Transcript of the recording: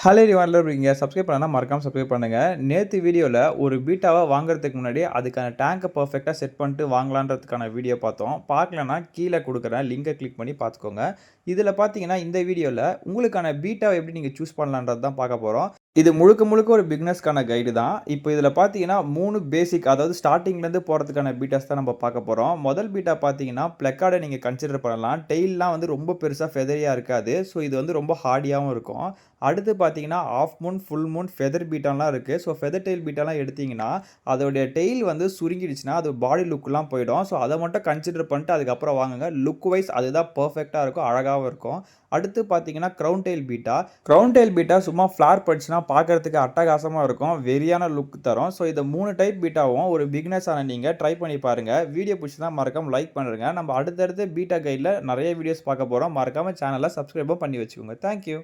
Hello everyone இருக்கீங்க. Subscribe பண்ணலனா மறக்காம சப்ஸ்கிரைப் பண்ணுங்க. நேத்து வீடியோல ஒரு பீட்டாவ வாங்குறதுக்கு முன்னாடி அதுக்கான டேங்க பெர்ஃபெக்ட்டா செட் பண்ணிட்டு வாங்கலான்றதுக்கான வீடியோ பார்த்தோம். பார்க்கலனா கீழ குடுக்குறேன். லிங்க கிளிக் பண்ணி பார்த்துக்கோங்க. இதுல பார்த்தீங்கன்னா, இந்த வீடியோல உங்களுக்கான பீட்டாவ எப்படி நீங்க சூஸ் பண்ணலான்றது தான் பார்க்க போறோம். இது முழுக்க முழுக்க ஒரு பிகினர்ஸ்க்கான கைடு தான். இப்போ இதுல பார்த்தீங்கன்னா 3 பேசிக் அதாவது ஸ்டார்ட்டிங்லேருந்து போறதுக்கான பீட்டாஸ் தான் நம்ம பார்க்க போறோம். முதல் பீட்டா பார்த்தீங்கன்னா, பிளக்கார்ட நீங்க கன்சிடர் பண்ணலாம். டெயில்லாம் வந்து ரொம்ப பெருசா ஃபெதரியா இருக்காது. ஸோ இது வந்து ரொம்ப ஹார்டியாவும் இருக்கும். அடுத்து பார்த்தீங்கன்னா, half moon, full moon, feather பீட்டாலாம் இருக்கு. ஸோ ஃபெதர் டெயில் பீட்டாலாம் எடுத்தீங்கன்னா, அதோடைய டெயில் வந்து சுருங்கிடுச்சுன்னா, அது பாடி லுக்லாம் போயிடும். ஸோ அத மட்டும் கன்சிடர் பண்ணிட்டு அதுக்கப்புறம் வாங்குங்க. லுக் வைஸ் அதுதான் பெர்ஃபெக்ட்டா இருக்கும். அழகாவும் இருக்கும். அடுத்து பார்த்தீங்கன்னா, crown tail beta. Crown tail beta சும்மா ஃப்ளார் பட்டுச்சுன்னா பார்க்கறதுக்கு அட்டகாசமா இருக்கும். வெறியான லுக் தரும். ஸோ இந்த 3 டைப் பீட்டாவும் ஒரு பிகினர்ஸான நீங்க ட்ரை பண்ணி பாருங்க. வீடியோ பிடிச்சிருந்தா மறக்காம லைக் பண்ணுங்க. நம்ம அடுத்தடுத்து பீட்டா கைட்ல நெறைய வீடியோஸ் பார்க்க போறோம். மறக்காம சேனல சப்ஸ்கிரைபும் பண்ணி வச்சுக்கோங்க. Thank you.